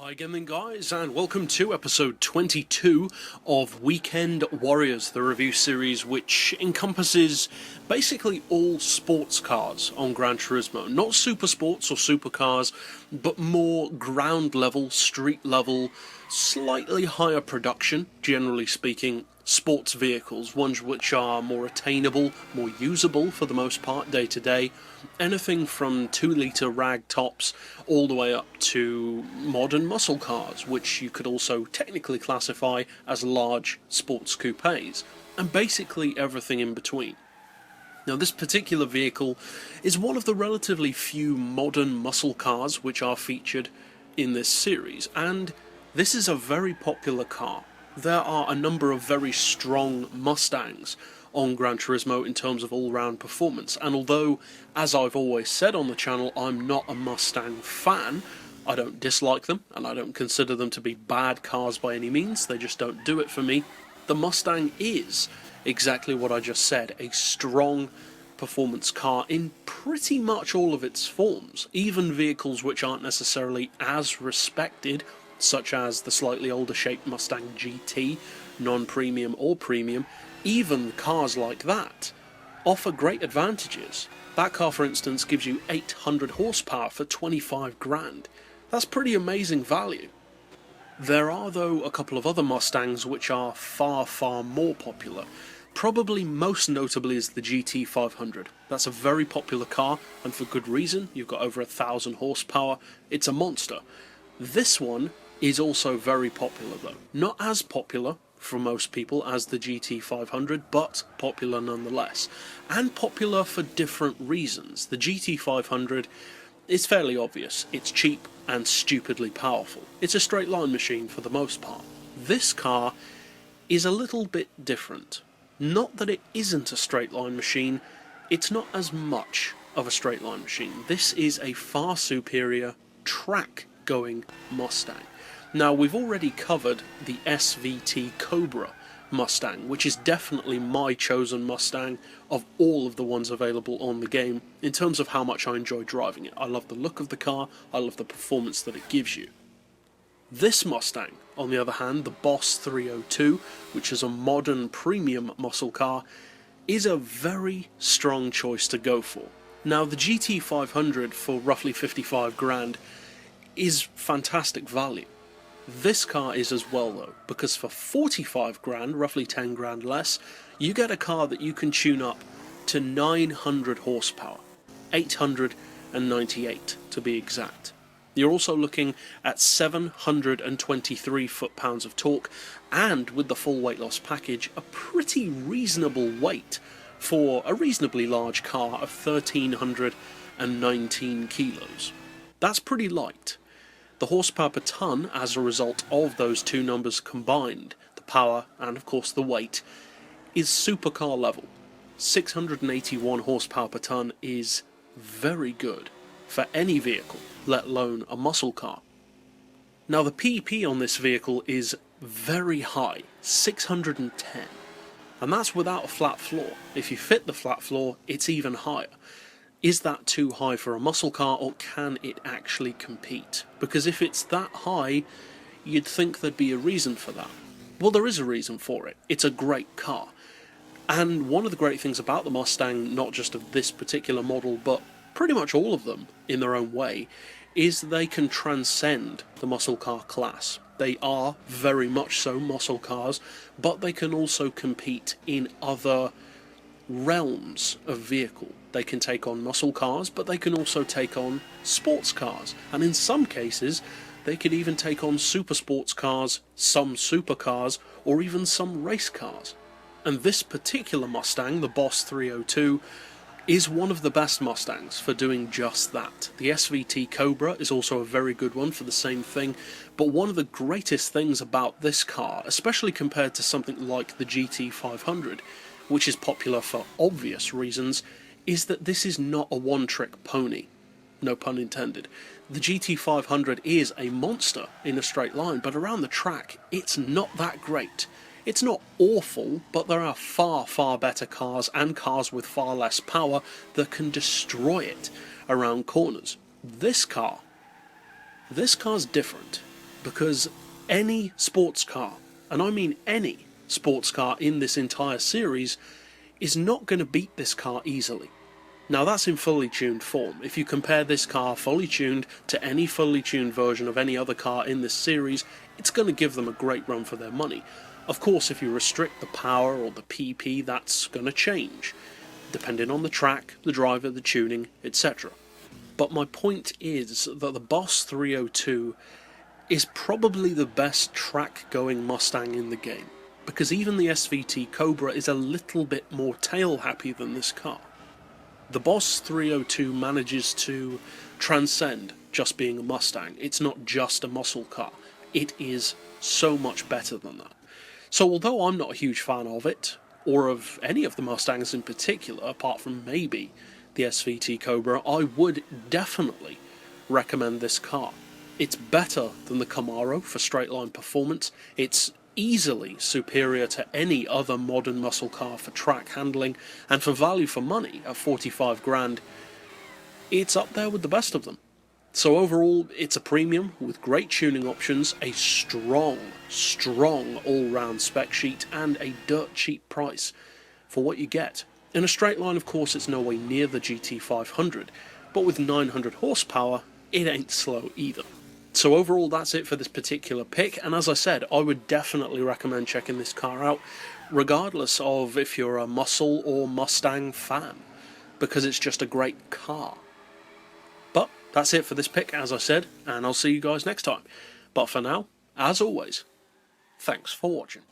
Hi again then guys, and welcome to episode 22 of Weekend Warriors, the review series which encompasses basically all sports cars on GranTurismo. Not super sports or supercars, but more ground level, street level, slightly higher production, generally speaking, sports vehicles, ones which are more attainable, more usable for the most part day to day. Anything from 2-litre rag tops all the way up to modern muscle cars, which you could also technically classify as large sports coupes, and basically everything in between. Now, this particular vehicle is one of the relatively few modern muscle cars which are featured in this series, and this is a very popular car. There are a number of very strong Mustangs on GranTurismo in terms of all-round performance, and although, as I've always said on the channel, I'm not a Mustang fan, I don't dislike them, and I don't consider them to be bad cars by any means, they just don't do it for me. The Mustang is exactly what I just said, a strong performance car in pretty much all of its forms, even vehicles which aren't necessarily as respected, such as the slightly older shaped Mustang GT, non-premium or premium. Even cars like that offer great advantages. That car, for instance, gives you 800 horsepower for 25 grand. That's pretty amazing value. There are, though, a couple of other Mustangs which are far, far more popular. Probably most notably is the GT500. That's a very popular car, and for good reason. You've got over 1,000 horsepower. It's a monster. This one is also very popular, though. Not as popular for most people as the GT500, but popular nonetheless. And popular for different reasons. The GT500 is fairly obvious. It's cheap and stupidly powerful. It's a straight line machine for the most part. This car is a little bit different. Not that it isn't a straight line machine, it's not as much of a straight line machine. This is a far superior track-going Mustang. Now, we've already covered the SVT Cobra Mustang, which is definitely my chosen Mustang of all of the ones available on the game in terms of how much I enjoy driving it. I love the look of the car, I love the performance that it gives you. This Mustang, on the other hand, the Boss 302, which is a modern premium muscle car, is a very strong choice to go for. Now, the GT500 for roughly 55 grand is fantastic value. This car is as well, though, because for 45 grand, roughly 10 grand less, you get a car that you can tune up to 900 horsepower, 898 to be exact. You're also looking at 723 foot-pounds of torque, and with the full weight loss package, a pretty reasonable weight for a reasonably large car of 1,319 kilos. That's pretty light. The horsepower per tonne, as a result of those two numbers combined, the power and of course the weight, is supercar level. 681 horsepower per tonne is very good for any vehicle, let alone a muscle car. Now, the PP on this vehicle is very high, 610, and that's without a flat floor. If you fit the flat floor, it's even higher. Is that too high for a muscle car, or can it actually compete? Because if it's that high, you'd think there'd be a reason for that. Well, there is a reason for it. It's a great car. And one of the great things about the Mustang, not just of this particular model, but pretty much all of them in their own way, is they can transcend the muscle car class. They are very much so muscle cars, but they can also compete in other realms of vehicle. They can take on muscle cars, but they can also take on sports cars, and in some cases they could even take on super sports cars, some supercars, or even some race cars. And this particular Mustang, the Boss 302, is one of the best Mustangs for doing just that. The SVT Cobra is also a very good one for the same thing, but one of the greatest things about this car, especially compared to something like the GT500, which is popular for obvious reasons, is that this is not a one-trick pony. No pun intended. The GT500 is a monster in a straight line, but around the track, it's not that great. It's not awful, but there are far, far better cars, and cars with far less power, that can destroy it around corners. This car's different, because any sports car, and I mean any sports car in this entire series, is not going to beat this car easily. Now that's in fully tuned form. If you compare this car fully tuned to any fully tuned version of any other car in this series, it's going to give them a great run for their money. Of course, if you restrict the power or the PP, that's going to change, depending on the track, the driver, the tuning, etc. But my point is that the Boss 302 is probably the best track-going Mustang in the game, because even the SVT Cobra is a little bit more tail-happy than this car. The Boss 302 manages to transcend just being a Mustang. It's not just a muscle car. It is so much better than that. So although I'm not a huge fan of it, or of any of the Mustangs in particular, apart from maybe the SVT Cobra, I would definitely recommend this car. It's better than the Camaro for straight-line performance. It's easily superior to any other modern muscle car for track handling, and for value for money at 45 grand, it's up there with the best of them. So overall, it's a premium with great tuning options, a strong all-round spec sheet, and a dirt cheap price for what you get. In a straight line, of course, it's no way near the GT500, but with 900 horsepower, it ain't slow either. So overall, that's it for this particular pick, and as I said, I would definitely recommend checking this car out, regardless of if you're a muscle or Mustang fan, because it's just a great car. But that's it for this pick, as I said, and I'll see you guys next time. But for now, as always, thanks for watching.